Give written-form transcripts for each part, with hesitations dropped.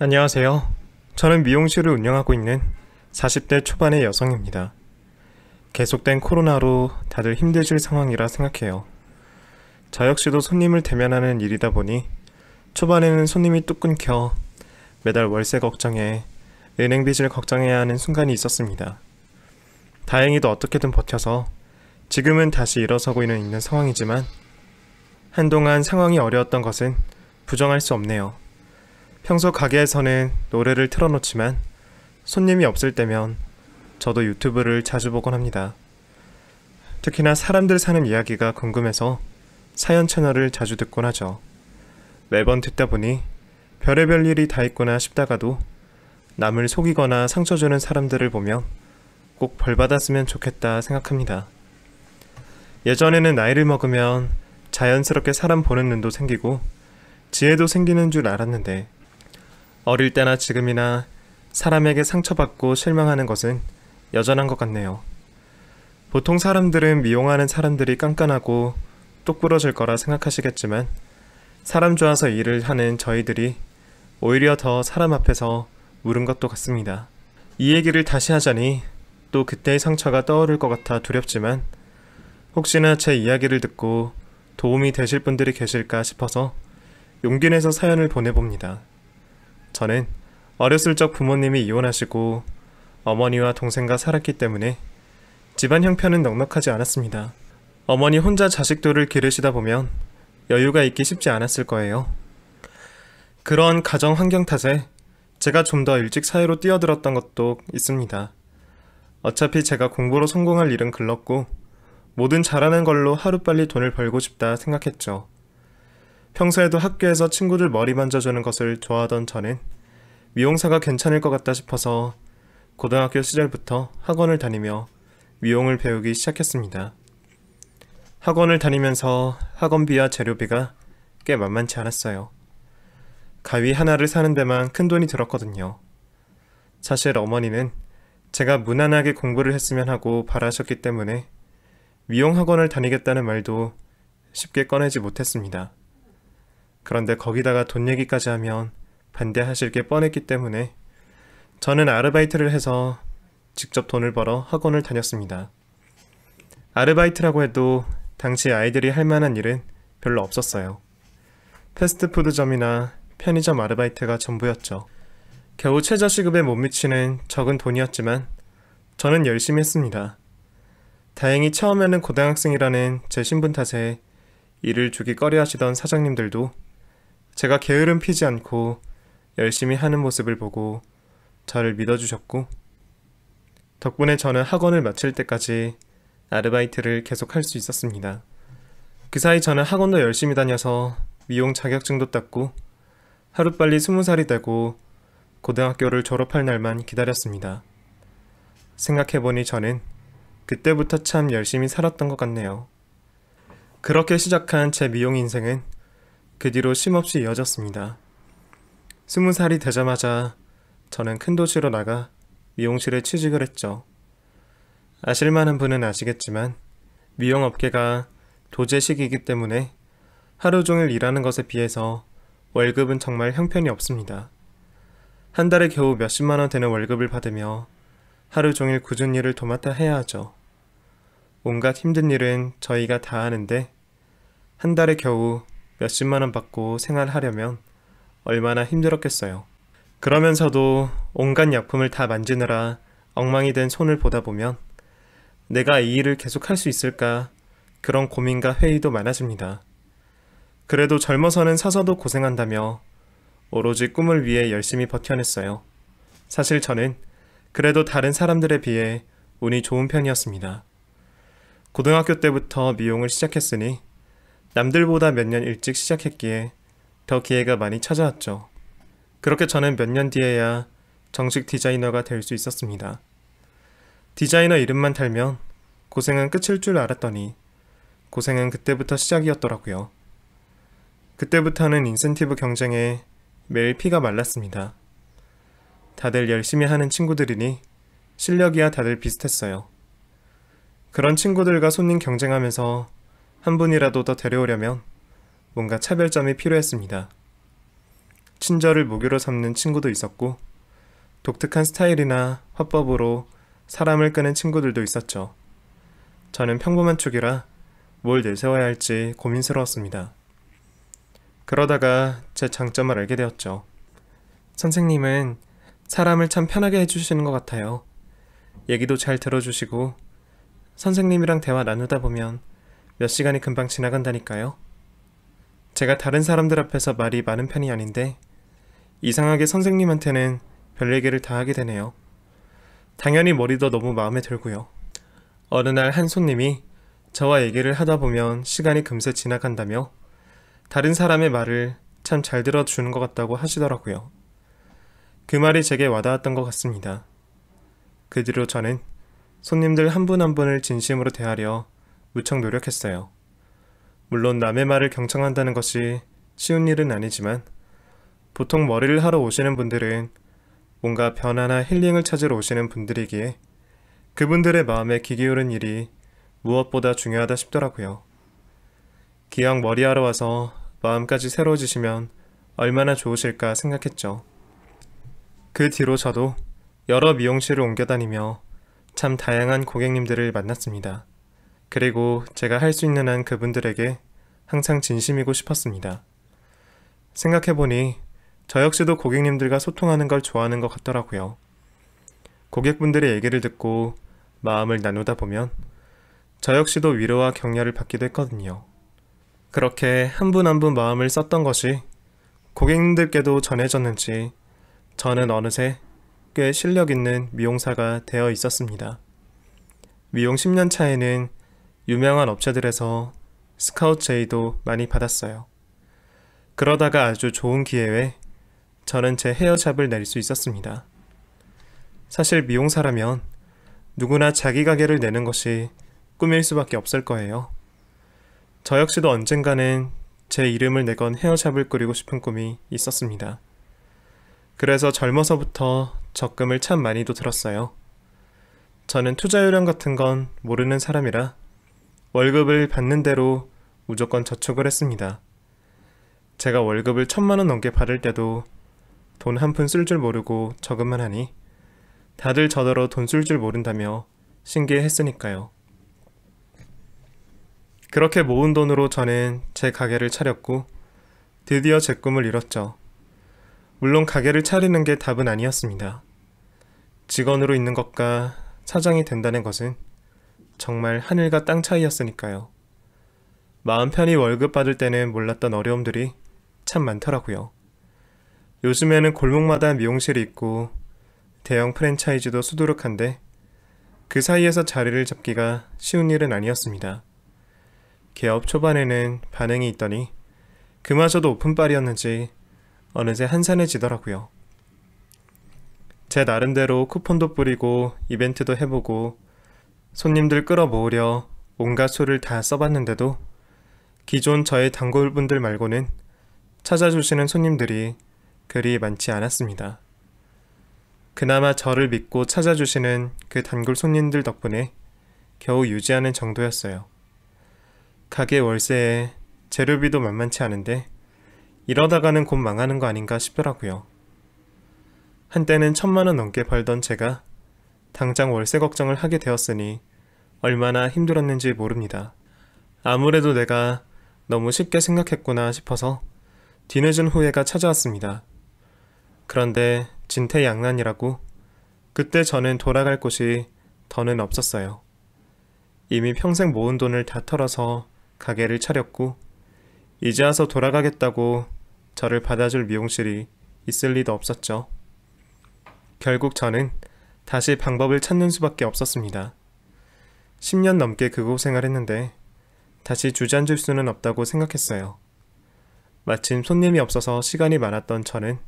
안녕하세요. 저는 미용실을 운영하고 있는 40대 초반의 여성입니다. 계속된 코로나로 다들 힘드실 상황이라 생각해요. 저 역시도 손님을 대면하는 일이다 보니 초반에는 손님이 뚝 끊겨 매달 월세 걱정에 은행 빚을 걱정해야 하는 순간이 있었습니다. 다행히도 어떻게든 버텨서 지금은 다시 일어서고 있는 상황이지만 한동안 상황이 어려웠던 것은 부정할 수 없네요. 평소 가게에서는 노래를 틀어놓지만 손님이 없을 때면 저도 유튜브를 자주 보곤 합니다. 특히나 사람들 사는 이야기가 궁금해서 사연 채널을 자주 듣곤 하죠. 매번 듣다 보니 별의별 일이 다 있구나 싶다가도 남을 속이거나 상처 주는 사람들을 보면 꼭 벌받았으면 좋겠다 생각합니다. 예전에는 나이를 먹으면 자연스럽게 사람 보는 눈도 생기고 지혜도 생기는 줄 알았는데 어릴 때나 지금이나 사람에게 상처받고 실망하는 것은 여전한 것 같네요. 보통 사람들은 미용하는 사람들이 깐깐하고 똑부러질 거라 생각하시겠지만 사람 좋아서 일을 하는 저희들이 오히려 더 사람 앞에서 물은 것도 같습니다. 이 얘기를 다시 하자니 또 그때의 상처가 떠오를 것 같아 두렵지만 혹시나 제 이야기를 듣고 도움이 되실 분들이 계실까 싶어서 용기 내서 사연을 보내봅니다. 저는 어렸을 적 부모님이 이혼하시고 어머니와 동생과 살았기 때문에 집안 형편은 넉넉하지 않았습니다. 어머니 혼자 자식들을 기르시다 보면 여유가 있기 쉽지 않았을 거예요. 그런 가정 환경 탓에 제가 좀 더 일찍 사회로 뛰어들었던 것도 있습니다. 어차피 제가 공부로 성공할 일은 글렀고 뭐든 잘하는 걸로 하루빨리 돈을 벌고 싶다 생각했죠. 평소에도 학교에서 친구들 머리 만져주는 것을 좋아하던 저는 미용사가 괜찮을 것 같다 싶어서 고등학교 시절부터 학원을 다니며 미용을 배우기 시작했습니다. 학원을 다니면서 학원비와 재료비가 꽤 만만치 않았어요. 가위 하나를 사는 데만 큰 돈이 들었거든요. 사실 어머니는 제가 무난하게 공부를 했으면 하고 바라셨기 때문에 미용 학원을 다니겠다는 말도 쉽게 꺼내지 못했습니다. 그런데 거기다가 돈 얘기까지 하면 반대하실 게 뻔했기 때문에 저는 아르바이트를 해서 직접 돈을 벌어 학원을 다녔습니다. 아르바이트라고 해도 당시 아이들이 할 만한 일은 별로 없었어요. 패스트푸드점이나 편의점 아르바이트가 전부였죠. 겨우 최저시급에 못 미치는 적은 돈이었지만 저는 열심히 했습니다. 다행히 처음에는 고등학생이라는 제 신분 탓에 일을 주기 꺼려하시던 사장님들도 제가 게으름 피지 않고 열심히 하는 모습을 보고 저를 믿어주셨고 덕분에 저는 학원을 마칠 때까지 아르바이트를 계속 할 수 있었습니다. 그 사이 저는 학원도 열심히 다녀서 미용 자격증도 땄고 하루빨리 20살이 되고 고등학교를 졸업할 날만 기다렸습니다. 생각해보니 저는 그때부터 참 열심히 살았던 것 같네요. 그렇게 시작한 제 미용 인생은 그 뒤로 쉼없이 이어졌습니다. 20살이 되자마자 저는 큰 도시로 나가 미용실에 취직을 했죠. 아실만한 분은 아시겠지만 미용업계가 도제식이기 때문에 하루 종일 일하는 것에 비해서 월급은 정말 형편이 없습니다. 한 달에 겨우 몇십만 원 되는 월급을 받으며 하루 종일 굳은 일을 도맡아 해야 하죠. 온갖 힘든 일은 저희가 다 하는데 한 달에 겨우 몇십만 원 받고 생활하려면 얼마나 힘들었겠어요. 그러면서도 온갖 약품을 다 만지느라 엉망이 된 손을 보다 보면 내가 이 일을 계속 할 수 있을까 그런 고민과 회의도 많아집니다. 그래도 젊어서는 사서도 고생한다며 오로지 꿈을 위해 열심히 버텨냈어요. 사실 저는 그래도 다른 사람들에 비해 운이 좋은 편이었습니다. 고등학교 때부터 미용을 시작했으니 남들보다 몇 년 일찍 시작했기에 더 기회가 많이 찾아왔죠. 그렇게 저는 몇 년 뒤에야 정식 디자이너가 될 수 있었습니다. 디자이너 이름만 달면 고생은 끝일 줄 알았더니 고생은 그때부터 시작이었더라고요. 그때부터는 인센티브 경쟁에 매일 피가 말랐습니다. 다들 열심히 하는 친구들이니 실력이야 다들 비슷했어요. 그런 친구들과 손님 경쟁하면서 한 분이라도 더 데려오려면 뭔가 차별점이 필요했습니다. 친절을 무기로 삼는 친구도 있었고, 독특한 스타일이나 화법으로 사람을 끄는 친구들도 있었죠. 저는 평범한 쪽이라 뭘 내세워야 할지 고민스러웠습니다. 그러다가 제 장점을 알게 되었죠. 선생님은 사람을 참 편하게 해주시는 것 같아요. 얘기도 잘 들어주시고 선생님이랑 대화 나누다 보면 몇 시간이 금방 지나간다니까요. 제가 다른 사람들 앞에서 말이 많은 편이 아닌데 이상하게 선생님한테는 별 얘기를 다 하게 되네요. 당연히 머리도 너무 마음에 들고요. 어느 날 한 손님이 저와 얘기를 하다 보면 시간이 금세 지나간다며 다른 사람의 말을 참 잘 들어주는 것 같다고 하시더라고요. 그 말이 제게 와닿았던 것 같습니다. 그 뒤로 저는 손님들 한 분 한 분을 진심으로 대하려 무척 노력했어요. 물론 남의 말을 경청한다는 것이 쉬운 일은 아니지만 보통 머리를 하러 오시는 분들은 뭔가 변화나 힐링을 찾으러 오시는 분들이기에 그분들의 마음에 귀 기울인 일이 무엇보다 중요하다 싶더라고요. 기왕 머리하러 와서 마음까지 새로워지시면 얼마나 좋으실까 생각했죠. 그 뒤로 저도 여러 미용실을 옮겨 다니며 참 다양한 고객님들을 만났습니다. 그리고 제가 할 수 있는 한 그분들에게 항상 진심이고 싶었습니다. 생각해보니 저 역시도 고객님들과 소통하는 걸 좋아하는 것 같더라고요. 고객분들의 얘기를 듣고 마음을 나누다 보면 저 역시도 위로와 격려를 받기도 했거든요. 그렇게 한 분 한 분 마음을 썼던 것이 고객님들께도 전해졌는지 저는 어느새 꽤 실력 있는 미용사가 되어 있었습니다. 미용 10년 차에는 유명한 업체들에서 스카우트 제의도 많이 받았어요. 그러다가 아주 좋은 기회에 저는 제 헤어샵을 낼 수 있었습니다. 사실 미용사라면 누구나 자기 가게를 내는 것이 꿈일 수밖에 없을 거예요. 저 역시도 언젠가는 제 이름을 내건 헤어샵을 꾸리고 싶은 꿈이 있었습니다. 그래서 젊어서부터 적금을 참 많이도 들었어요. 저는 투자 요령 같은 건 모르는 사람이라 월급을 받는 대로 무조건 저축을 했습니다. 제가 월급을 1,000만 원 넘게 받을 때도 돈 한 푼 쓸 줄 모르고 저금만 하니 다들 저더러 돈 쓸 줄 모른다며 신기해했으니까요. 그렇게 모은 돈으로 저는 제 가게를 차렸고 드디어 제 꿈을 이뤘죠. 물론 가게를 차리는 게 답은 아니었습니다. 직원으로 있는 것과 사장이 된다는 것은 정말 하늘과 땅 차이였으니까요. 마음 편히 월급 받을 때는 몰랐던 어려움들이 참 많더라고요. 요즘에는 골목마다 미용실이 있고 대형 프랜차이즈도 수두룩한데 그 사이에서 자리를 잡기가 쉬운 일은 아니었습니다. 개업 초반에는 반응이 있더니 그마저도 오픈빨이었는지 어느새 한산해지더라고요. 제 나름대로 쿠폰도 뿌리고 이벤트도 해보고 손님들 끌어모으려 온갖 수를 다 써봤는데도 기존 저의 단골분들 말고는 찾아주시는 손님들이 그리 많지 않았습니다. 그나마 저를 믿고 찾아주시는 그 단골 손님들 덕분에 겨우 유지하는 정도였어요. 가게 월세에 재료비도 만만치 않은데 이러다가는 곧 망하는 거 아닌가 싶더라고요. 한때는 1,000만 원 넘게 벌던 제가 당장 월세 걱정을 하게 되었으니 얼마나 힘들었는지 모릅니다. 아무래도 내가 너무 쉽게 생각했구나 싶어서 뒤늦은 후회가 찾아왔습니다. 그런데 진퇴양난이라고 그때 저는 돌아갈 곳이 더는 없었어요. 이미 평생 모은 돈을 다 털어서 가게를 차렸고 이제 와서 돌아가겠다고 저를 받아줄 미용실이 있을 리도 없었죠. 결국 저는 다시 방법을 찾는 수밖에 없었습니다. 10년 넘게 그 고생을 했는데 다시 주저앉을 수는 없다고 생각했어요. 마침 손님이 없어서 시간이 많았던 저는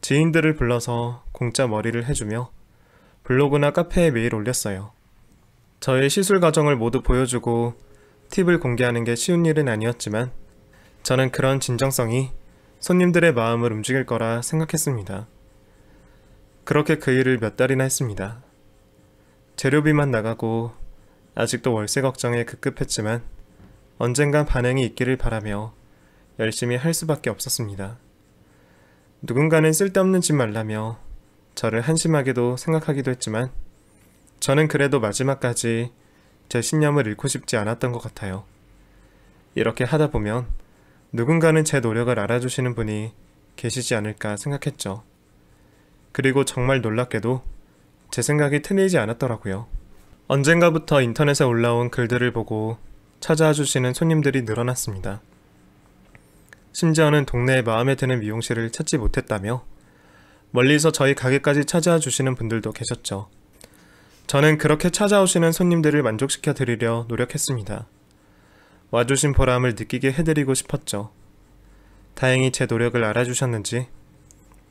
지인들을 불러서 공짜 머리를 해주며 블로그나 카페에 메일 올렸어요. 저의 시술 과정을 모두 보여주고 팁을 공개하는 게 쉬운 일은 아니었지만 저는 그런 진정성이 손님들의 마음을 움직일 거라 생각했습니다. 그렇게 그 일을 몇 달이나 했습니다. 재료비만 나가고 아직도 월세 걱정에 급급했지만 언젠간 반응이 있기를 바라며 열심히 할 수밖에 없었습니다. 누군가는 쓸데없는 짓 말라며 저를 한심하게도 생각하기도 했지만 저는 그래도 마지막까지 제 신념을 잃고 싶지 않았던 것 같아요. 이렇게 하다 보면 누군가는 제 노력을 알아주시는 분이 계시지 않을까 생각했죠. 그리고 정말 놀랍게도 제 생각이 틀리지 않았더라고요. 언젠가부터 인터넷에 올라온 글들을 보고 찾아와 주시는 손님들이 늘어났습니다. 심지어는 동네에 마음에 드는 미용실을 찾지 못했다며 멀리서 저희 가게까지 찾아와 주시는 분들도 계셨죠. 저는 그렇게 찾아오시는 손님들을 만족시켜 드리려 노력했습니다. 와주신 보람을 느끼게 해드리고 싶었죠. 다행히 제 노력을 알아주셨는지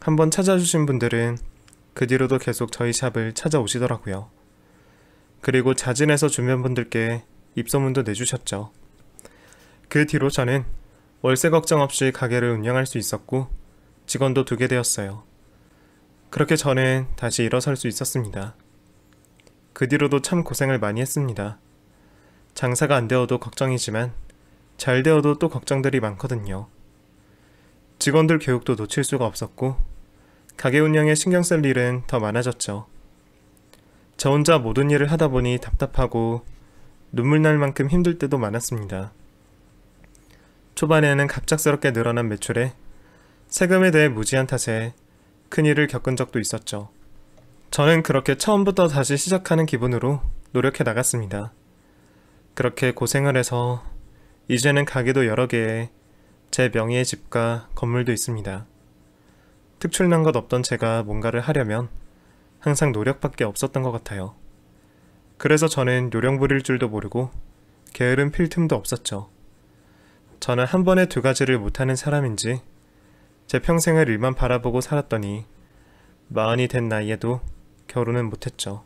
한번 찾아주신 분들은 그 뒤로도 계속 저희 샵을 찾아오시더라고요. 그리고 자진해서 주변 분들께 입소문도 내주셨죠. 그 뒤로 저는 월세 걱정 없이 가게를 운영할 수 있었고 직원도 두게 되었어요. 그렇게 저는 다시 일어설 수 있었습니다. 그 뒤로도 참 고생을 많이 했습니다. 장사가 안 되어도 걱정이지만 잘 되어도 또 걱정들이 많거든요. 직원들 교육도 놓칠 수가 없었고 가게 운영에 신경 쓸 일은 더 많아졌죠. 저 혼자 모든 일을 하다 보니 답답하고 눈물 날 만큼 힘들 때도 많았습니다. 초반에는 갑작스럽게 늘어난 매출에 세금에 대해 무지한 탓에 큰일을 겪은 적도 있었죠. 저는 그렇게 처음부터 다시 시작하는 기분으로 노력해 나갔습니다. 그렇게 고생을 해서 이제는 가게도 여러 개에 제 명의의 집과 건물도 있습니다. 특출난 것 없던 제가 뭔가를 하려면 항상 노력밖에 없었던 것 같아요. 그래서 저는 요령 부릴 줄도 모르고 게으름 필 틈도 없었죠. 저는 한 번에 두 가지를 못하는 사람인지 제 평생을 일만 바라보고 살았더니 40이 된 나이에도 결혼은 못했죠.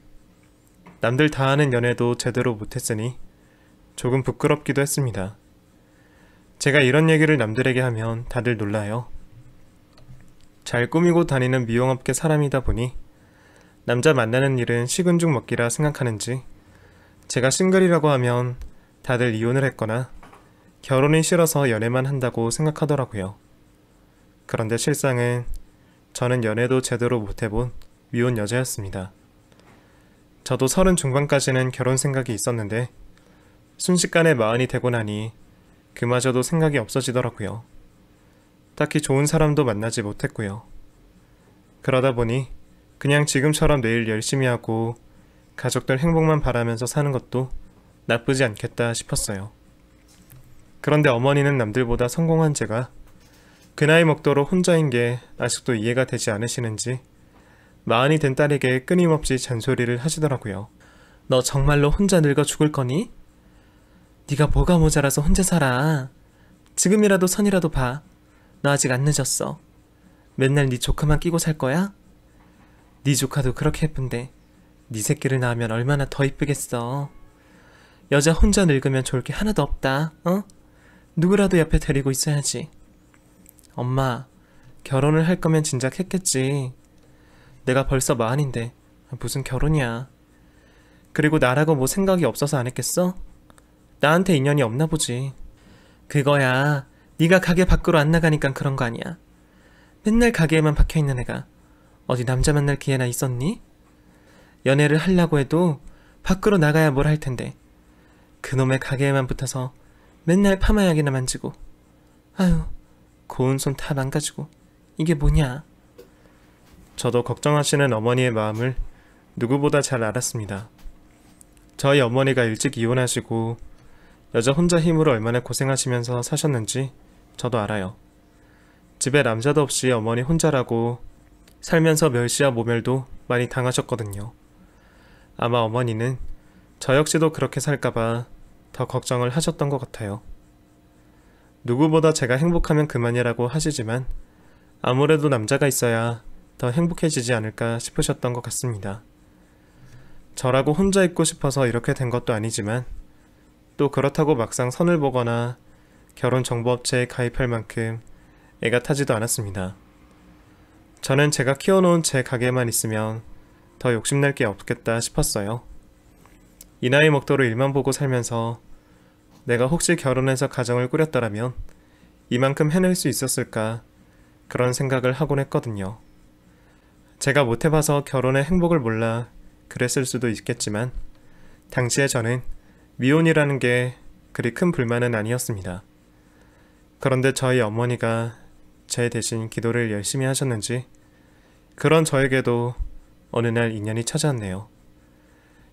남들 다 하는 연애도 제대로 못했으니 조금 부끄럽기도 했습니다. 제가 이런 얘기를 남들에게 하면 다들 놀라요. 잘 꾸미고 다니는 미용업계 사람이다 보니 남자 만나는 일은 식은 죽 먹기라 생각하는지 제가 싱글이라고 하면 다들 이혼을 했거나 결혼이 싫어서 연애만 한다고 생각하더라고요. 그런데 실상은 저는 연애도 제대로 못해본 미혼 여자였습니다. 저도 30 중반까지는 결혼 생각이 있었는데 순식간에 40이 되고 나니 그마저도 생각이 없어지더라고요. 딱히 좋은 사람도 만나지 못했고요. 그러다 보니 그냥 지금처럼 매일 열심히 하고 가족들 행복만 바라면서 사는 것도 나쁘지 않겠다 싶었어요. 그런데 어머니는 남들보다 성공한 제가 그 나이 먹도록 혼자인 게 아직도 이해가 되지 않으시는지 40이 된 딸에게 끊임없이 잔소리를 하시더라고요. 너 정말로 혼자 늙어 죽을 거니? 네가 뭐가 모자라서 혼자 살아. 지금이라도 선이라도 봐. 너 아직 안 늦었어. 맨날 네 조카만 끼고 살 거야? 네 조카도 그렇게 예쁜데 네 새끼를 낳으면 얼마나 더 이쁘겠어. 여자 혼자 늙으면 좋을 게 하나도 없다. 어? 누구라도 옆에 데리고 있어야지. 엄마, 결혼을 할 거면 진작 했겠지. 내가 벌써 40인데 무슨 결혼이야. 그리고 나라고 뭐 생각이 없어서 안 했겠어? 나한테 인연이 없나 보지. 그거야 네가 가게 밖으로 안 나가니까 그런 거 아니야. 맨날 가게에만 박혀있는 애가 어디 남자 만날 기회나 있었니? 연애를 하려고 해도 밖으로 나가야 뭘 할 텐데 그놈의 가게에만 붙어서 맨날 파마약이나 만지고 아유 고운 손 다 망가지고 이게 뭐냐. 저도 걱정하시는 어머니의 마음을 누구보다 잘 알았습니다. 저희 어머니가 일찍 이혼하시고 여자 혼자 힘으로 얼마나 고생하시면서 사셨는지 저도 알아요. 집에 남자도 없이 어머니 혼자라고 살면서 멸시와 모멸도 많이 당하셨거든요. 아마 어머니는 저 역시도 그렇게 살까봐 더 걱정을 하셨던 것 같아요. 누구보다 제가 행복하면 그만이라고 하시지만 아무래도 남자가 있어야 더 행복해지지 않을까 싶으셨던 것 같습니다. 저라고 혼자 있고 싶어서 이렇게 된 것도 아니지만 또 그렇다고 막상 선을 보거나 결혼정보업체에 가입할 만큼 애가 타지도 않았습니다. 저는 제가 키워놓은 제 가게만 있으면 더 욕심낼 게 없겠다 싶었어요. 이 나이 먹도록 일만 보고 살면서 내가 혹시 결혼해서 가정을 꾸렸더라면 이만큼 해낼 수 있었을까 그런 생각을 하곤 했거든요. 제가 못해봐서 결혼의 행복을 몰라 그랬을 수도 있겠지만 당시에 저는 미혼이라는 게 그리 큰 불만은 아니었습니다. 그런데 저희 어머니가 제 대신 기도를 열심히 하셨는지 그런 저에게도 어느 날 인연이 찾아왔네요.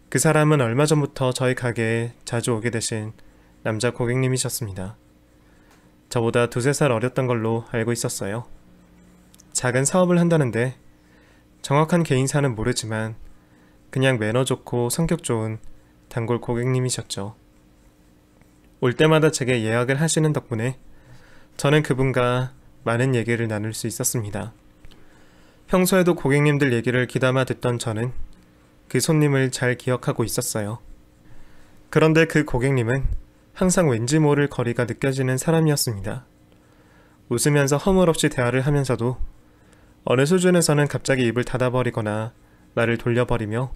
그 사람은 얼마 전부터 저희 가게에 자주 오게 되신 남자 고객님이셨습니다. 저보다 2~3살 어렸던 걸로 알고 있었어요. 작은 사업을 한다는데 정확한 개인사는 모르지만 그냥 매너 좋고 성격 좋은 단골 고객님이셨죠. 올 때마다 제게 예약을 하시는 덕분에 저는 그분과 많은 얘기를 나눌 수 있었습니다. 평소에도 고객님들 얘기를 귀담아 듣던 저는 그 손님을 잘 기억하고 있었어요. 그런데 그 고객님은 항상 왠지 모를 거리가 느껴지는 사람이었습니다. 웃으면서 허물없이 대화를 하면서도 어느 수준에서는 갑자기 입을 닫아버리거나 말을 돌려버리며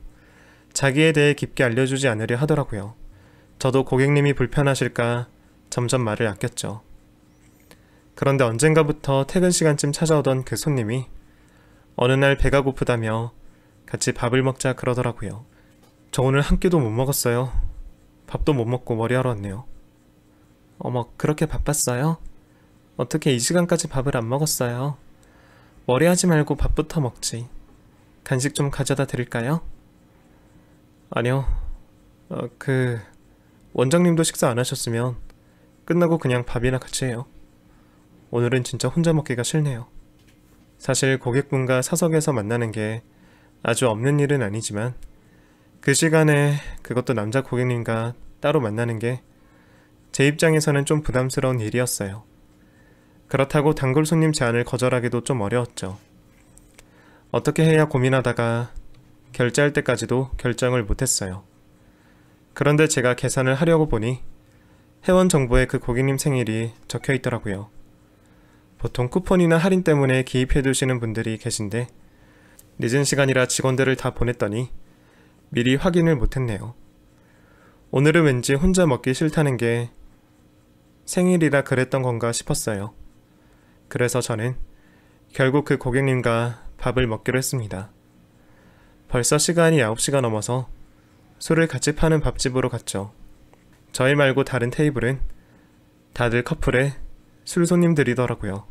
자기에 대해 깊게 알려주지 않으려 하더라고요. 저도 고객님이 불편하실까 점점 말을 아꼈죠. 그런데 언젠가부터 퇴근 시간쯤 찾아오던 그 손님이 어느 날 배가 고프다며 같이 밥을 먹자 그러더라고요. 저 오늘 한 끼도 못 먹었어요. 밥도 못 먹고 머리하러 왔네요. 어머, 그렇게 바빴어요? 어떻게 이 시간까지 밥을 안 먹었어요? 머리하지 말고 밥부터 먹지. 간식 좀 가져다 드릴까요? 아니요. 원장님도 식사 안 하셨으면 끝나고 그냥 밥이나 같이 해요. 오늘은 진짜 혼자 먹기가 싫네요. 사실 고객분과 사석에서 만나는 게 아주 없는 일은 아니지만 그 시간에 그것도 남자 고객님과 따로 만나는 게 제 입장에서는 좀 부담스러운 일이었어요. 그렇다고 단골 손님 제안을 거절하기도 좀 어려웠죠. 어떻게 해야 고민하다가 결제할 때까지도 결정을 못했어요. 그런데 제가 계산을 하려고 보니 회원 정보에 그 고객님 생일이 적혀 있더라고요. 보통 쿠폰이나 할인 때문에 기입해 두시는 분들이 계신데 늦은 시간이라 직원들을 다 보냈더니 미리 확인을 못했네요. 오늘은 왠지 혼자 먹기 싫다는 게 생일이라 그랬던 건가 싶었어요. 그래서 저는 결국 그 고객님과 밥을 먹기로 했습니다. 벌써 시간이 9시가 넘어서 술을 같이 파는 밥집으로 갔죠. 저희 말고 다른 테이블은 다들 커플의 술 손님들이더라고요.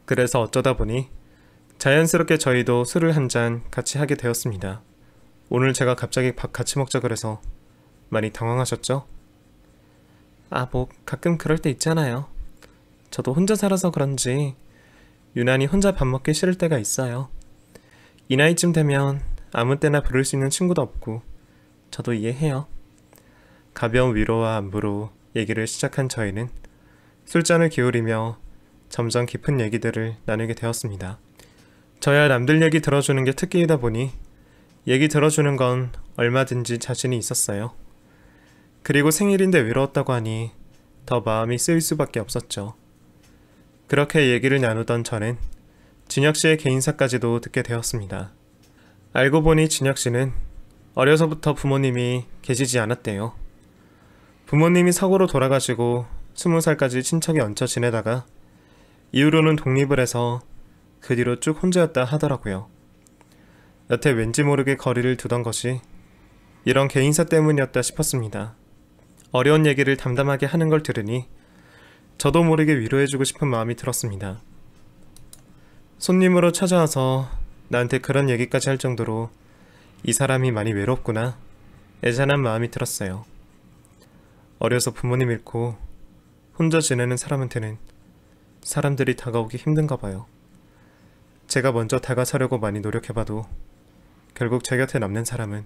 그래서 어쩌다 보니 자연스럽게 저희도 술을 한 잔 같이 하게 되었습니다. 오늘 제가 갑자기 밥 같이 먹자 그래서 많이 당황하셨죠? 가끔 그럴 때 있잖아요. 저도 혼자 살아서 그런지 유난히 혼자 밥 먹기 싫을 때가 있어요. 이 나이쯤 되면 아무 때나 부를 수 있는 친구도 없고 저도 이해해요. 가벼운 위로와 안부로 얘기를 시작한 저희는 술잔을 기울이며 점점 깊은 얘기들을 나누게 되었습니다. 저야 남들 얘기 들어주는 게 특기이다 보니 얘기 들어주는 건 얼마든지 자신이 있었어요. 그리고 생일인데 외로웠다고 하니 더 마음이 쓰일 수밖에 없었죠. 그렇게 얘기를 나누던 저는 진혁씨의 개인사까지도 듣게 되었습니다. 알고 보니 진혁씨는 어려서부터 부모님이 계시지 않았대요. 부모님이 사고로 돌아가시고 20살까지 친척이 얹혀 지내다가 이후로는 독립을 해서 그 뒤로 쭉 혼자였다 하더라고요. 여태 왠지 모르게 거리를 두던 것이 이런 개인사 때문이었다 싶었습니다. 어려운 얘기를 담담하게 하는 걸 들으니 저도 모르게 위로해주고 싶은 마음이 들었습니다. 손님으로 찾아와서 나한테 그런 얘기까지 할 정도로 이 사람이 많이 외롭구나 애잔한 마음이 들었어요. 어려서 부모님 잃고 혼자 지내는 사람한테는 사람들이 다가오기 힘든가 봐요. 제가 먼저 다가서려고 많이 노력해봐도 결국 제 곁에 남는 사람은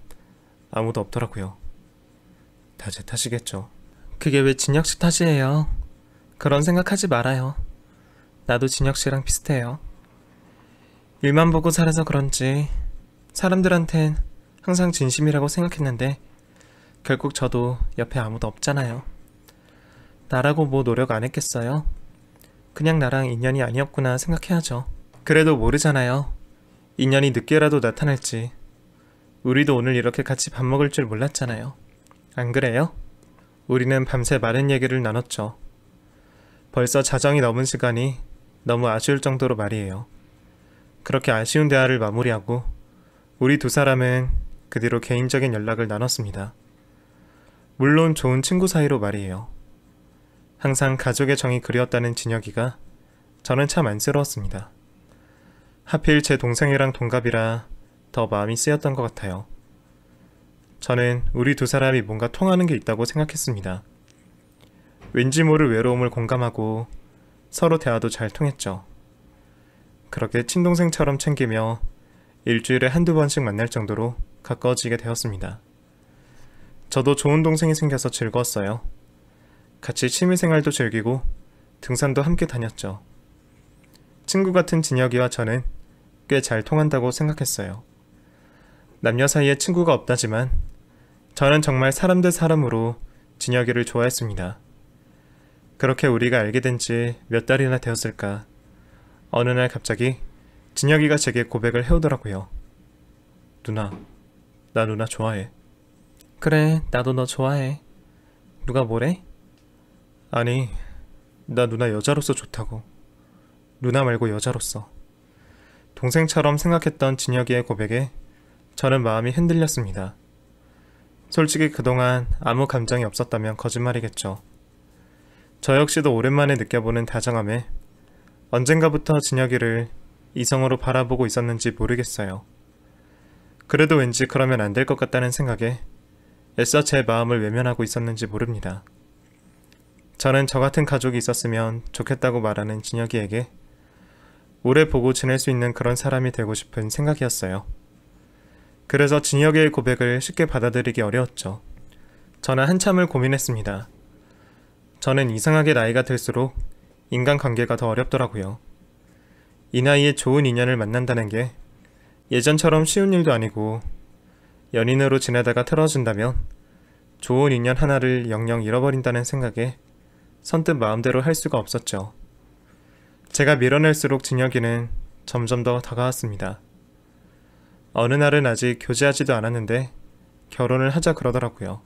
아무도 없더라고요. 다 제 탓이겠죠. 그게 왜 진혁씨 탓이에요? 그런 생각하지 말아요. 나도 진혁씨랑 비슷해요. 일만 보고 살아서 그런지 사람들한텐 항상 진심이라고 생각했는데 결국 저도 옆에 아무도 없잖아요. 나라고 뭐 노력 안 했겠어요? 그냥 나랑 인연이 아니었구나 생각해야죠. 그래도 모르잖아요. 인연이 늦게라도 나타날지. 우리도 오늘 이렇게 같이 밥 먹을 줄 몰랐잖아요. 안 그래요? 우리는 밤새 많은 얘기를 나눴죠. 벌써 자정이 넘은 시간이 너무 아쉬울 정도로 말이에요. 그렇게 아쉬운 대화를 마무리하고 우리 두 사람은 그 뒤로 개인적인 연락을 나눴습니다. 물론 좋은 친구 사이로 말이에요. 항상 가족의 정이 그리웠다는 진혁이가 저는 참 안쓰러웠습니다. 하필 제 동생이랑 동갑이라 더 마음이 쓰였던 것 같아요. 저는 우리 두 사람이 뭔가 통하는 게 있다고 생각했습니다. 왠지 모를 외로움을 공감하고 서로 대화도 잘 통했죠. 그렇게 친동생처럼 챙기며 일주일에 한두 번씩 만날 정도로 가까워지게 되었습니다. 저도 좋은 동생이 생겨서 즐거웠어요. 같이 취미생활도 즐기고 등산도 함께 다녔죠. 친구 같은 진혁이와 저는 꽤 잘 통한다고 생각했어요. 남녀 사이에 친구가 없다지만 저는 정말 사람 대 사람으로 진혁이를 좋아했습니다. 그렇게 우리가 알게 된 지 몇 달이나 되었을까. 어느 날 갑자기 진혁이가 제게 고백을 해오더라고요. 누나, 나 누나 좋아해. 그래, 나도 너 좋아해. 누가 뭐래? 아니, 나 누나 여자로서 좋다고. 누나 말고 여자로서. 동생처럼 생각했던 진혁이의 고백에 저는 마음이 흔들렸습니다. 솔직히 그동안 아무 감정이 없었다면 거짓말이겠죠. 저 역시도 오랜만에 느껴보는 다정함에 언젠가부터 진혁이를 이성으로 바라보고 있었는지 모르겠어요. 그래도 왠지 그러면 안 될 것 같다는 생각에 애써 제 마음을 외면하고 있었는지 모릅니다. 저는 저 같은 가족이 있었으면 좋겠다고 말하는 진혁이에게 오래 보고 지낼 수 있는 그런 사람이 되고 싶은 생각이었어요. 그래서 진혁이의 고백을 쉽게 받아들이기 어려웠죠. 저는 한참을 고민했습니다. 저는 이상하게 나이가 들수록 인간관계가 더 어렵더라고요. 이 나이에 좋은 인연을 만난다는 게 예전처럼 쉬운 일도 아니고 연인으로 지내다가 틀어진다면 좋은 인연 하나를 영영 잃어버린다는 생각에 선뜻 마음대로 할 수가 없었죠. 제가 밀어낼수록 진혁이는 점점 더 다가왔습니다. 어느 날은 아직 교제하지도 않았는데 결혼을 하자 그러더라고요.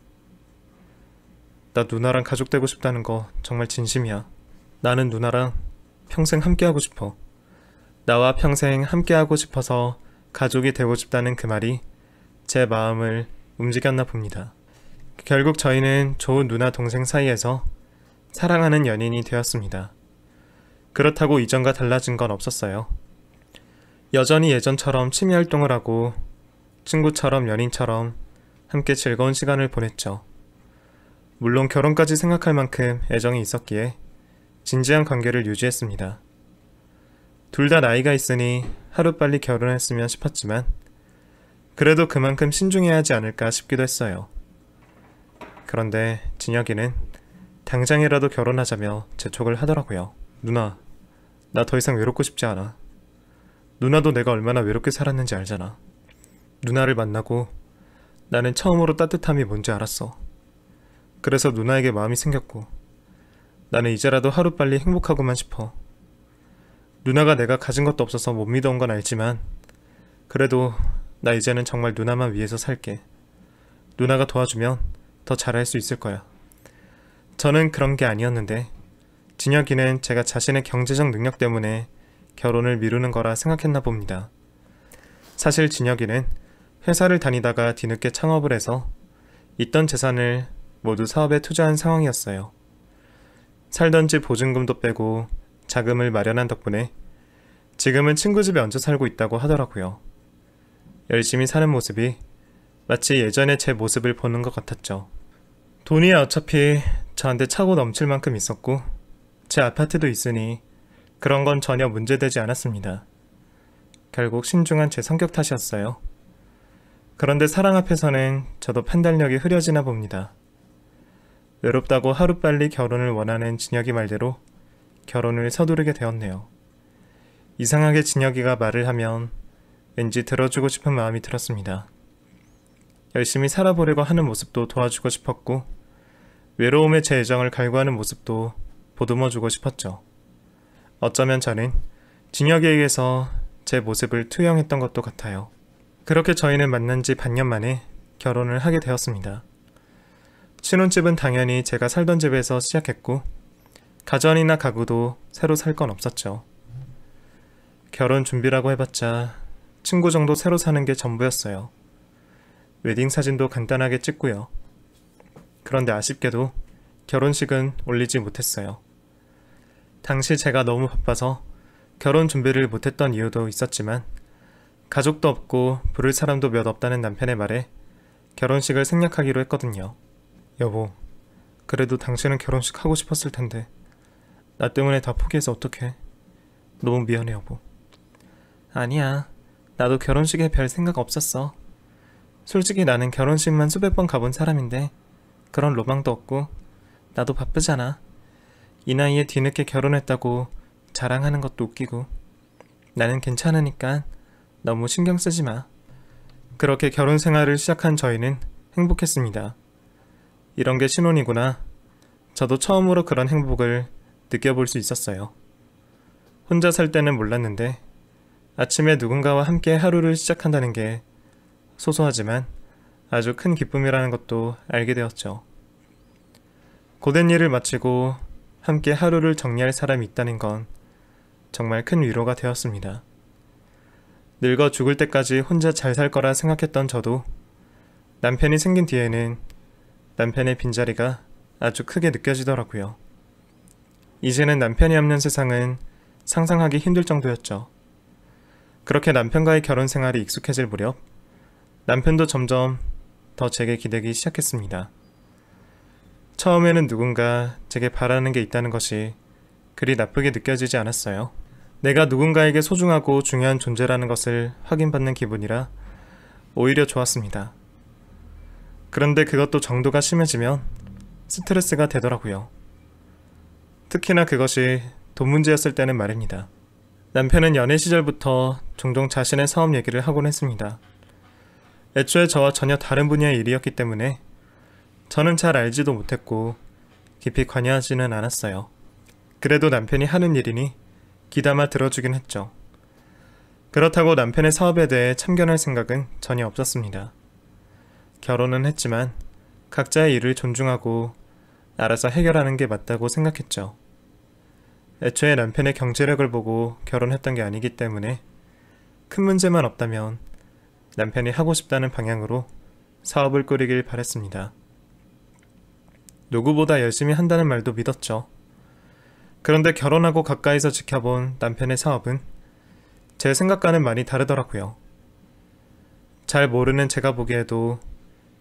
나 누나랑 가족 되고 싶다는 거 정말 진심이야. 나는 누나랑 평생 함께하고 싶어. 나와 평생 함께하고 싶어서 가족이 되고 싶다는 그 말이 제 마음을 움직였나 봅니다. 결국 저희는 좋은 누나 동생 사이에서 사랑하는 연인이 되었습니다. 그렇다고 이전과 달라진 건 없었어요. 여전히 예전처럼 취미 활동을 하고 친구처럼 연인처럼 함께 즐거운 시간을 보냈죠. 물론 결혼까지 생각할 만큼 애정이 있었기에 진지한 관계를 유지했습니다. 둘 다 나이가 있으니 하루빨리 결혼했으면 싶었지만 그래도 그만큼 신중해야 하지 않을까 싶기도 했어요. 그런데 진혁이는 당장이라도 결혼하자며 재촉을 하더라고요. 누나, 나 더 이상 외롭고 싶지 않아. 누나도 내가 얼마나 외롭게 살았는지 알잖아. 누나를 만나고 나는 처음으로 따뜻함이 뭔지 알았어. 그래서 누나에게 마음이 생겼고 나는 이제라도 하루빨리 행복하고만 싶어. 누나가 내가 가진 것도 없어서 못 믿어온 건 알지만 그래도 나 이제는 정말 누나만 위해서 살게. 누나가 도와주면 더 잘할 수 있을 거야. 저는 그런 게 아니었는데 진혁이는 제가 자신의 경제적 능력 때문에 결혼을 미루는 거라 생각했나 봅니다. 사실 진혁이는 회사를 다니다가 뒤늦게 창업을 해서 있던 재산을 모두 사업에 투자한 상황이었어요. 살던 집 보증금도 빼고 자금을 마련한 덕분에 지금은 친구 집에 얹혀 살고 있다고 하더라고요. 열심히 사는 모습이 마치 예전의 제 모습을 보는 것 같았죠. 돈이 어차피 저한테 차고 넘칠 만큼 있었고 제 아파트도 있으니 그런 건 전혀 문제되지 않았습니다. 결국 신중한 제 성격 탓이었어요. 그런데 사랑 앞에서는 저도 판단력이 흐려지나 봅니다. 외롭다고 하루빨리 결혼을 원하는 진혁이 말대로 결혼을 서두르게 되었네요. 이상하게 진혁이가 말을 하면 왠지 들어주고 싶은 마음이 들었습니다. 열심히 살아보려고 하는 모습도 도와주고 싶었고 외로움에 제 애정을 갈구하는 모습도 보듬어주고 싶었죠. 어쩌면 저는 진혁이에게서 제 모습을 투영했던 것도 같아요. 그렇게 저희는 만난 지 반년 만에 결혼을 하게 되었습니다. 신혼집은 당연히 제가 살던 집에서 시작했고 가전이나 가구도 새로 살 건 없었죠. 결혼 준비라고 해봤자 친구 정도 새로 사는 게 전부였어요. 웨딩 사진도 간단하게 찍고요. 그런데 아쉽게도 결혼식은 올리지 못했어요. 당시 제가 너무 바빠서 결혼 준비를 못했던 이유도 있었지만 가족도 없고 부를 사람도 몇 없다는 남편의 말에 결혼식을 생략하기로 했거든요. 여보, 그래도 당신은 결혼식 하고 싶었을 텐데 나 때문에 다 포기해서 어떡해. 너무 미안해 여보. 아니야, 나도 결혼식에 별 생각 없었어. 솔직히 나는 결혼식만 수백 번 가본 사람인데 그런 로망도 없고 나도 바쁘잖아. 이 나이에 뒤늦게 결혼했다고 자랑하는 것도 웃기고 나는 괜찮으니까 너무 신경 쓰지 마. 그렇게 결혼 생활을 시작한 저희는 행복했습니다. 이런 게 신혼이구나. 저도 처음으로 그런 행복을 느껴볼 수 있었어요. 혼자 살 때는 몰랐는데 아침에 누군가와 함께 하루를 시작한다는 게 소소하지만 아주 큰 기쁨이라는 것도 알게 되었죠. 고된 일을 마치고 함께 하루를 정리할 사람이 있다는 건 정말 큰 위로가 되었습니다. 늙어 죽을 때까지 혼자 잘 살 거라 생각했던 저도 남편이 생긴 뒤에는 남편의 빈자리가 아주 크게 느껴지더라고요. 이제는 남편이 없는 세상은 상상하기 힘들 정도였죠. 그렇게 남편과의 결혼 생활이 익숙해질 무렵 남편도 점점 더 제게 기대기 시작했습니다. 처음에는 누군가 제게 바라는 게 있다는 것이 그리 나쁘게 느껴지지 않았어요. 내가 누군가에게 소중하고 중요한 존재라는 것을 확인받는 기분이라 오히려 좋았습니다. 그런데 그것도 정도가 심해지면 스트레스가 되더라고요. 특히나 그것이 돈 문제였을 때는 말입니다. 남편은 연애 시절부터 종종 자신의 사업 얘기를 하곤 했습니다. 애초에 저와 전혀 다른 분야의 일이었기 때문에 저는 잘 알지도 못했고 깊이 관여하지는 않았어요. 그래도 남편이 하는 일이니 귀담아 들어주긴 했죠. 그렇다고 남편의 사업에 대해 참견할 생각은 전혀 없었습니다. 결혼은 했지만 각자의 일을 존중하고 알아서 해결하는 게 맞다고 생각했죠. 애초에 남편의 경제력을 보고 결혼했던 게 아니기 때문에 큰 문제만 없다면 남편이 하고 싶다는 방향으로 사업을 꾸리길 바랬습니다. 누구보다 열심히 한다는 말도 믿었죠. 그런데 결혼하고 가까이서 지켜본 남편의 사업은 제 생각과는 많이 다르더라고요. 잘 모르는 제가 보기에도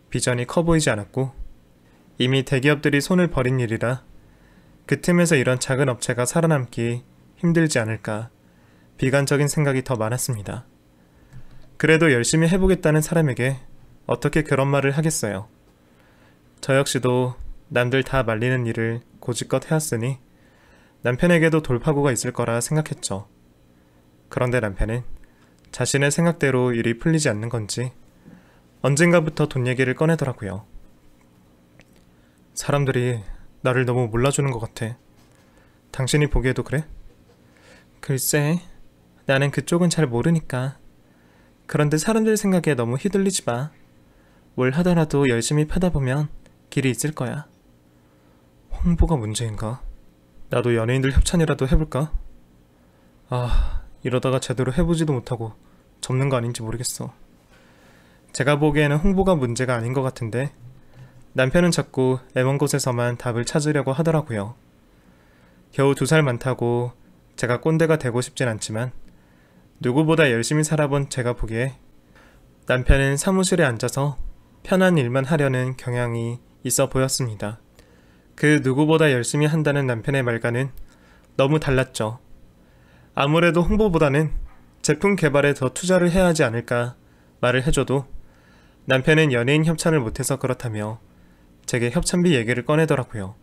비전이 커 보이지 않았고 이미 대기업들이 손을 버린 일이라 그 틈에서 이런 작은 업체가 살아남기 힘들지 않을까 비관적인 생각이 더 많았습니다. 그래도 열심히 해보겠다는 사람에게 어떻게 그런 말을 하겠어요. 저 역시도 남들 다 말리는 일을 고지껏 해왔으니 남편에게도 돌파구가 있을 거라 생각했죠. 그런데 남편은 자신의 생각대로 일이 풀리지 않는 건지 언젠가부터 돈 얘기를 꺼내더라고요. 사람들이 나를 너무 몰라주는 것 같아. 당신이 보기에도 그래? 글쎄, 나는 그쪽은 잘 모르니까. 그런데 사람들 생각에 너무 휘둘리지 마. 뭘 하더라도 열심히 파다 보면 길이 있을 거야. 홍보가 문제인가? 나도 연예인들 협찬이라도 해볼까? 이러다가 제대로 해보지도 못하고 접는 거 아닌지 모르겠어. 제가 보기에는 홍보가 문제가 아닌 것 같은데 남편은 자꾸 애먼 곳에서만 답을 찾으려고 하더라고요. 겨우 2살 많다고 제가 꼰대가 되고 싶진 않지만 누구보다 열심히 살아본 제가 보기에 남편은 사무실에 앉아서 편한 일만 하려는 경향이 있어 보였습니다. 그 누구보다 열심히 한다는 남편의 말과는 너무 달랐죠. 아무래도 홍보보다는 제품 개발에 더 투자를 해야 하지 않을까 말을 해줘도 남편은 연예인 협찬을 못해서 그렇다며 제게 협찬비 얘기를 꺼내더라고요.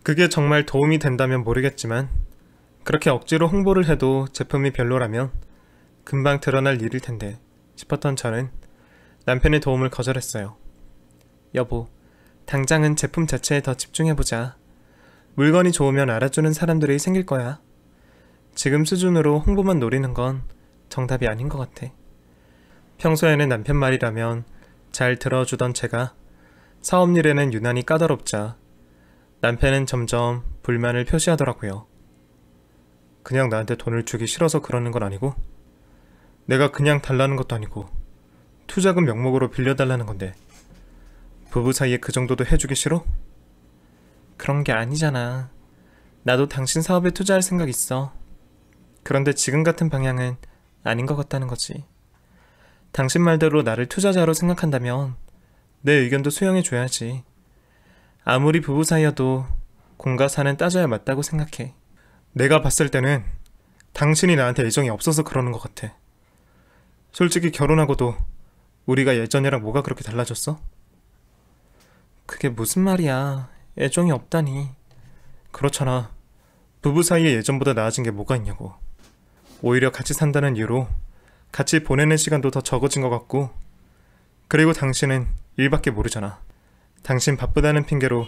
그게 정말 도움이 된다면 모르겠지만 그렇게 억지로 홍보를 해도 제품이 별로라면 금방 드러날 일일 텐데 싶었던 저는 남편의 도움을 거절했어요. 여보, 당장은 제품 자체에 더 집중해보자. 물건이 좋으면 알아주는 사람들이 생길 거야. 지금 수준으로 홍보만 노리는 건 정답이 아닌 것 같아. 평소에는 남편 말이라면 잘 들어주던 제가 사업 일에는 유난히 까다롭자 남편은 점점 불만을 표시하더라고요. 그냥 나한테 돈을 주기 싫어서 그러는 건 아니고, 내가 그냥 달라는 것도 아니고 투자금 명목으로 빌려달라는 건데 부부 사이에 그 정도도 해주기 싫어? 그런 게 아니잖아. 나도 당신 사업에 투자할 생각 있어. 그런데 지금 같은 방향은 아닌 것 같다는 거지. 당신 말대로 나를 투자자로 생각한다면 내 의견도 수용해줘야지. 아무리 부부 사이여도 공과 사는 따져야 맞다고 생각해. 내가 봤을 때는 당신이 나한테 애정이 없어서 그러는 것 같아. 솔직히 결혼하고도 우리가 예전이랑 뭐가 그렇게 달라졌어? 그게 무슨 말이야. 애정이 없다니. 그렇잖아. 부부 사이에 예전보다 나아진 게 뭐가 있냐고. 오히려 같이 산다는 이유로 같이 보내는 시간도 더 적어진 것 같고, 그리고 당신은 일밖에 모르잖아. 당신 바쁘다는 핑계로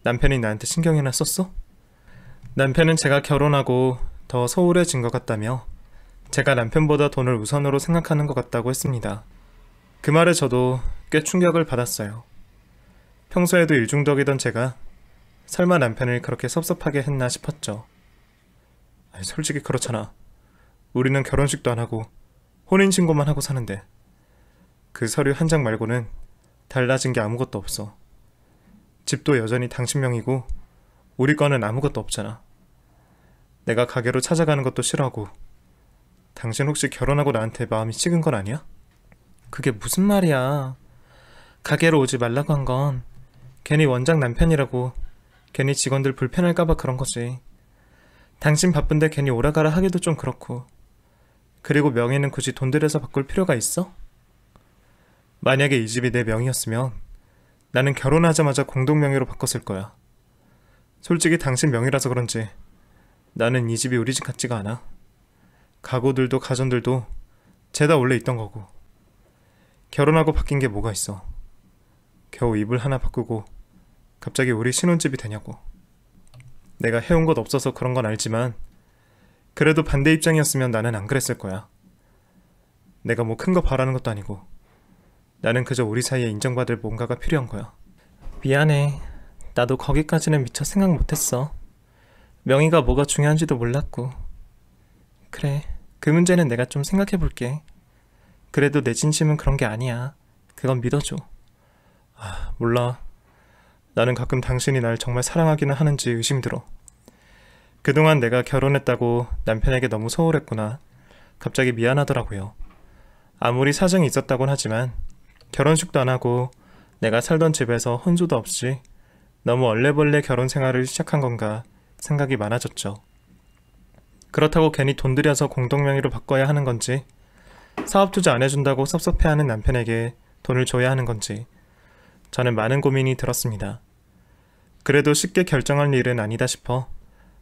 남편이 나한테 신경이나 썼어? 남편은 제가 결혼하고 더 소홀해진 것 같다며 제가 남편보다 돈을 우선으로 생각하는 것 같다고 했습니다. 그 말에 저도 꽤 충격을 받았어요. 평소에도 일중독이던 제가 설마 남편을 그렇게 섭섭하게 했나 싶었죠. 아니, 솔직히 그렇잖아. 우리는 결혼식도 안 하고 혼인신고만 하고 사는데 그 서류 한 장 말고는 달라진 게 아무것도 없어. 집도 여전히 당신 명이고 우리 거는 아무것도 없잖아. 내가 가게로 찾아가는 것도 싫어하고. 당신 혹시 결혼하고 나한테 마음이 식은 건 아니야? 그게 무슨 말이야. 가게로 오지 말라고 한 건 괜히 원장 남편이라고 괜히 직원들 불편할까봐 그런 거지. 당신 바쁜데 괜히 오라가라 하기도 좀 그렇고. 그리고 명의는 굳이 돈 들여서 바꿀 필요가 있어? 만약에 이 집이 내 명의였으면 나는 결혼하자마자 공동명의로 바꿨을 거야. 솔직히 당신 명의라서 그런지 나는 이 집이 우리 집 같지가 않아. 가구들도 가전들도 죄다 원래 있던 거고. 결혼하고 바뀐 게 뭐가 있어. 겨우 이불 하나 바꾸고 갑자기 우리 신혼집이 되냐고. 내가 해온 것 없어서 그런 건 알지만 그래도 반대 입장이었으면 나는 안 그랬을 거야. 내가 뭐 큰 거 바라는 것도 아니고 나는 그저 우리 사이에 인정받을 뭔가가 필요한 거야. 미안해. 나도 거기까지는 미처 생각 못했어. 명의가 뭐가 중요한지도 몰랐고. 그래, 그 문제는 내가 좀 생각해볼게. 그래도 내 진심은 그런 게 아니야. 그건 믿어줘. 몰라. 나는 가끔 당신이 날 정말 사랑하기는 하는지 의심이 들어. 그동안 내가 결혼했다고 남편에게 너무 소홀했구나. 갑자기 미안하더라고요. 아무리 사정이 있었다곤 하지만 결혼식도 안 하고 내가 살던 집에서 혼수도 없이 너무 얼레벌레 결혼 생활을 시작한 건가 생각이 많아졌죠. 그렇다고 괜히 돈 들여서 공동명의로 바꿔야 하는 건지, 사업 투자 안 해준다고 섭섭해하는 남편에게 돈을 줘야 하는 건지 저는 많은 고민이 들었습니다. 그래도 쉽게 결정할 일은 아니다 싶어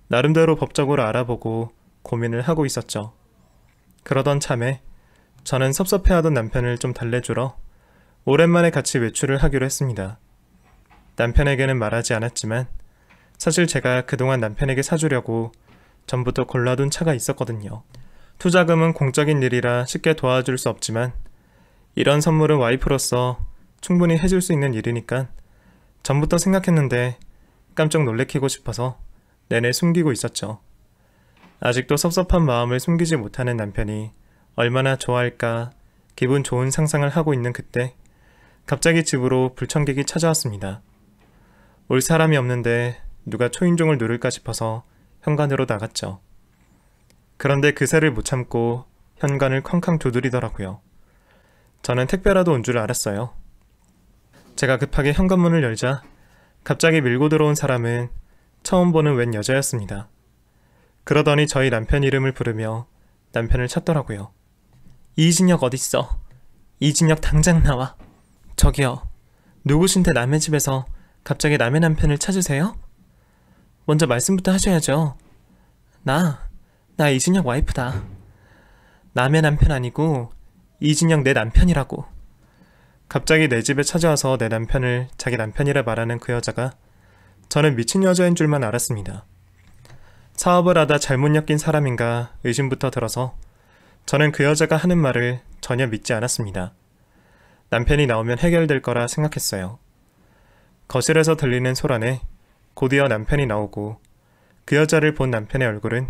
나름대로 법적으로 알아보고 고민을 하고 있었죠. 그러던 참에 저는 섭섭해하던 남편을 좀 달래주러 오랜만에 같이 외출을 하기로 했습니다. 남편에게는 말하지 않았지만 사실 제가 그동안 남편에게 사주려고 전부터 골라둔 차가 있었거든요. 투자금은 공적인 일이라 쉽게 도와줄 수 없지만 이런 선물은 와이프로서 충분히 해줄 수 있는 일이니까 전부터 생각했는데 깜짝 놀래키고 싶어서 내내 숨기고 있었죠. 아직도 섭섭한 마음을 숨기지 못하는 남편이 얼마나 좋아할까 기분 좋은 상상을 하고 있는 그때 갑자기 집으로 불청객이 찾아왔습니다. 올 사람이 없는데 누가 초인종을 누를까 싶어서 현관으로 나갔죠. 그런데 그새를 못 참고 현관을 쾅쾅 두드리더라고요. 저는 택배라도 온 줄 알았어요. 제가 급하게 현관문을 열자 갑자기 밀고 들어온 사람은 처음 보는 웬 여자였습니다. 그러더니 저희 남편 이름을 부르며 남편을 찾더라고요. 이진혁 어딨어? 이진혁 당장 나와. 저기요. 누구신데 남의 집에서 갑자기 남의 남편을 찾으세요? 먼저 말씀부터 하셔야죠. 나 이진혁 와이프다. 남의 남편 아니고 이진혁 내 남편이라고. 갑자기 내 집에 찾아와서 내 남편을 자기 남편이라 말하는 그 여자가 저는 미친 여자인 줄만 알았습니다. 사업을 하다 잘못 엮인 사람인가 의심부터 들어서 저는 그 여자가 하는 말을 전혀 믿지 않았습니다. 남편이 나오면 해결될 거라 생각했어요. 거실에서 들리는 소란에 곧이어 남편이 나오고 그 여자를 본 남편의 얼굴은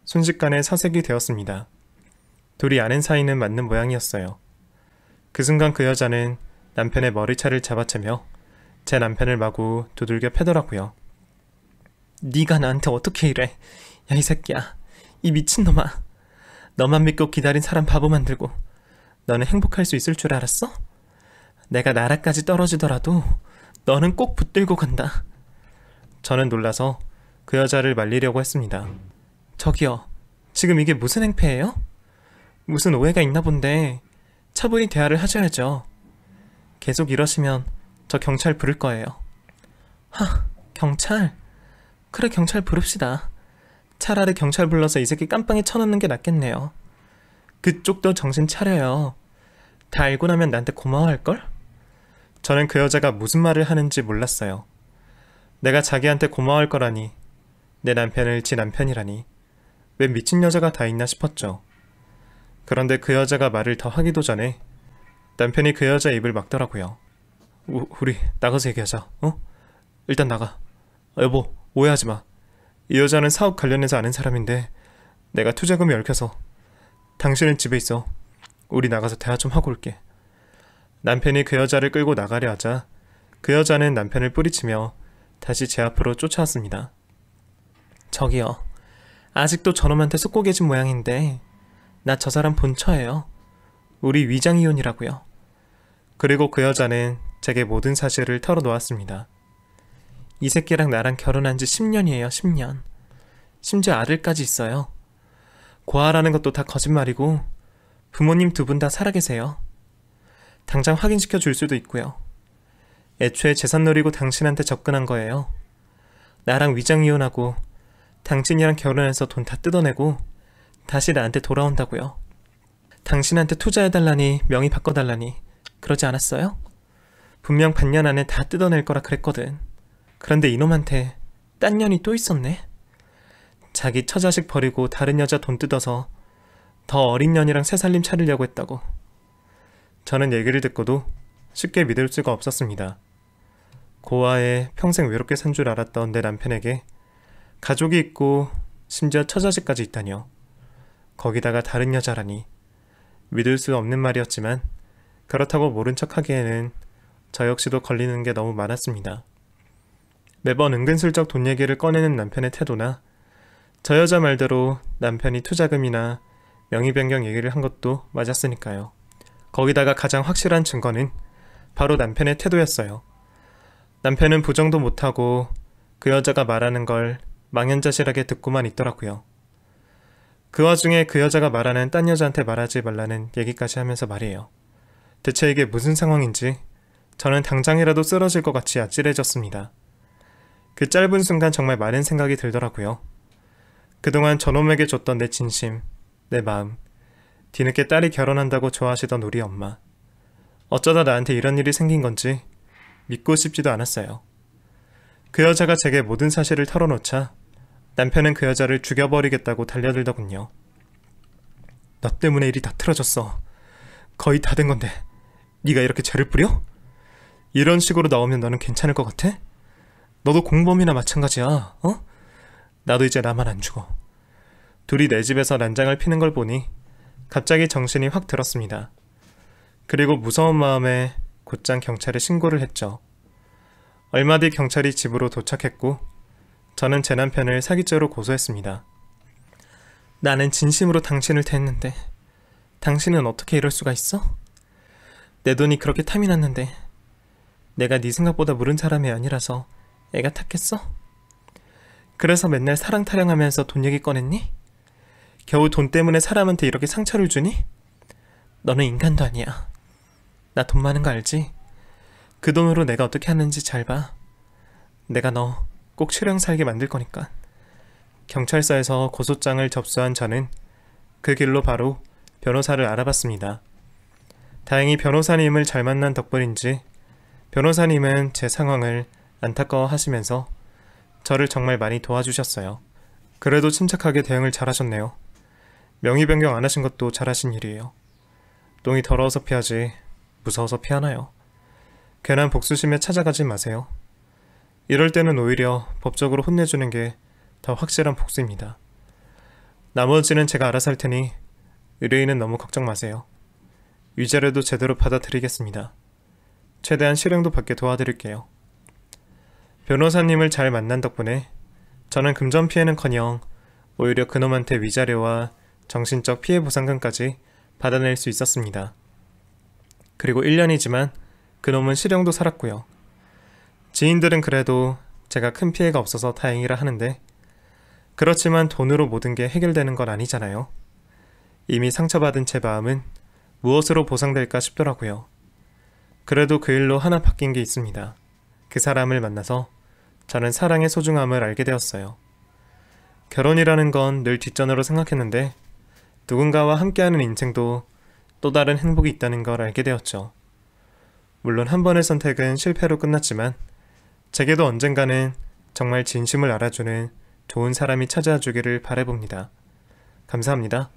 순식간에 사색이 되었습니다. 둘이 아는 사이는 맞는 모양이었어요. 그 순간 그 여자는 남편의 머리차를 잡아채며 제 남편을 마구 두들겨 패더라고요. 네가 나한테 어떻게 이래? 야, 이 새끼야. 이 미친놈아. 너만 믿고 기다린 사람 바보 만들고 너는 행복할 수 있을 줄 알았어? 내가 나라까지 떨어지더라도 너는 꼭 붙들고 간다. 저는 놀라서 그 여자를 말리려고 했습니다. 저기요, 지금 이게 무슨 행패예요? 무슨 오해가 있나 본데 차분히 대화를 하셔야죠. 계속 이러시면 저 경찰 부를 거예요. 경찰? 그래, 경찰 부릅시다. 차라리 경찰 불러서 이 새끼 깜빵에 쳐넣는 게 낫겠네요. 그쪽도 정신 차려요. 다 알고 나면 나한테 고마워할걸? 저는 그 여자가 무슨 말을 하는지 몰랐어요. 내가 자기한테 고마워할 거라니, 내 남편을 지 남편이라니, 왜 미친 여자가 다 있나 싶었죠. 그런데 그 여자가 말을 더 하기도 전에 남편이 그 여자 입을 막더라고요. 우리 나가서 얘기하자. 일단 나가. 여보, 오해하지 마. 이 여자는 사업 관련해서 아는 사람인데 내가 투자금이 얽혀서. 당신은 집에 있어. 우리 나가서 대화 좀 하고 올게. 남편이 그 여자를 끌고 나가려 하자 그 여자는 남편을 뿌리치며 다시 제 앞으로 쫓아왔습니다. 저기요, 아직도 저놈한테 속고 계신 모양인데 나 저 사람 본처예요. 우리 위장이혼이라고요. 그리고 그 여자는 제게 모든 사실을 털어놓았습니다. 이 새끼랑 나랑 결혼한 지 10년이에요. 10년. 심지어 아들까지 있어요. 고아라는 것도 다 거짓말이고 부모님 두 분 다 살아계세요. 당장 확인시켜 줄 수도 있고요. 애초에 재산 노리고 당신한테 접근한 거예요. 나랑 위장이혼하고 당신이랑 결혼해서 돈 다 뜯어내고 다시 나한테 돌아온다고요. 당신한테 투자해달라니, 명의 바꿔달라니 그러지 않았어요? 분명 반년 안에 다 뜯어낼 거라 그랬거든. 그런데 이놈한테 딴 년이 또 있었네. 자기 처자식 버리고 다른 여자 돈 뜯어서 더 어린 년이랑 새살림 차리려고 했다고. 저는 얘기를 듣고도 쉽게 믿을 수가 없었습니다. 고아에 평생 외롭게 산 줄 알았던 내 남편에게 가족이 있고 심지어 처자식까지 있다뇨. 거기다가 다른 여자라니. 믿을 수 없는 말이었지만 그렇다고 모른 척 하기에는 저 역시도 걸리는 게 너무 많았습니다. 매번 은근슬쩍 돈 얘기를 꺼내는 남편의 태도나 저 여자 말대로 남편이 투자금이나 명의 변경 얘기를 한 것도 맞았으니까요. 거기다가 가장 확실한 증거는 바로 남편의 태도였어요. 남편은 부정도 못하고 그 여자가 말하는 걸 망연자실하게 듣고만 있더라고요. 그 와중에 그 여자가 말하는 딴 여자한테 말하지 말라는 얘기까지 하면서 말이에요. 대체 이게 무슨 상황인지 저는 당장이라도 쓰러질 것 같이 아찔해졌습니다. 그 짧은 순간 정말 많은 생각이 들더라고요. 그동안 저놈에게 줬던 내 진심, 내 마음, 뒤늦게 딸이 결혼한다고 좋아하시던 우리 엄마. 어쩌다 나한테 이런 일이 생긴 건지 믿고 싶지도 않았어요. 그 여자가 제게 모든 사실을 털어놓자 남편은 그 여자를 죽여버리겠다고 달려들더군요. 너 때문에 일이 다 틀어졌어. 거의 다 된 건데 네가 이렇게 죄를 뿌려? 이런 식으로 나오면 너는 괜찮을 것 같아? 너도 공범이나 마찬가지야. 나도 이제 나만 안 죽어. 둘이 내 집에서 난장을 피는 걸 보니 갑자기 정신이 확 들었습니다. 그리고 무서운 마음에 곧장 경찰에 신고를 했죠. 얼마 뒤 경찰이 집으로 도착했고 저는 제 남편을 사기죄로 고소했습니다. 나는 진심으로 당신을 대했는데 당신은 어떻게 이럴 수가 있어? 내 돈이 그렇게 탐이 났는데 내가 네 생각보다 무른 사람이 아니라서 애가 탔겠어? 그래서 맨날 사랑 타령하면서 돈 얘기 꺼냈니? 겨우 돈 때문에 사람한테 이렇게 상처를 주니? 너는 인간도 아니야. 나 돈 많은 거 알지? 그 돈으로 내가 어떻게 하는지 잘 봐. 내가 너 꼭 실형 살게 만들 거니까. 경찰서에서 고소장을 접수한 저는 그 길로 바로 변호사를 알아봤습니다. 다행히 변호사님을 잘 만난 덕분인지 변호사님은 제 상황을 안타까워 하시면서 저를 정말 많이 도와주셨어요. 그래도 침착하게 대응을 잘하셨네요. 명의 변경 안 하신 것도 잘하신 일이에요. 똥이 더러워서 피하지 무서워서 피하나요? 괜한 복수심에 찾아가지 마세요. 이럴 때는 오히려 법적으로 혼내주는 게 더 확실한 복수입니다. 나머지는 제가 알아서 할 테니 의뢰인은 너무 걱정 마세요. 위자료도 제대로 받아드리겠습니다. 최대한 실형도 받게 도와드릴게요. 변호사님을 잘 만난 덕분에 저는 금전 피해는커녕 오히려 그놈한테 위자료와 정신적 피해 보상금까지 받아낼 수 있었습니다. 그리고 1년이지만 그놈은 실형도 살았고요. 지인들은 그래도 제가 큰 피해가 없어서 다행이라 하는데, 그렇지만 돈으로 모든 게 해결되는 건 아니잖아요. 이미 상처받은 제 마음은 무엇으로 보상될까 싶더라고요. 그래도 그 일로 하나 바뀐 게 있습니다. 그 사람을 만나서 저는 사랑의 소중함을 알게 되었어요. 결혼이라는 건 늘 뒷전으로 생각했는데 누군가와 함께하는 인생도 또 다른 행복이 있다는 걸 알게 되었죠. 물론 한 번의 선택은 실패로 끝났지만 제게도 언젠가는 정말 진심을 알아주는 좋은 사람이 찾아와 주기를 바라봅니다. 감사합니다.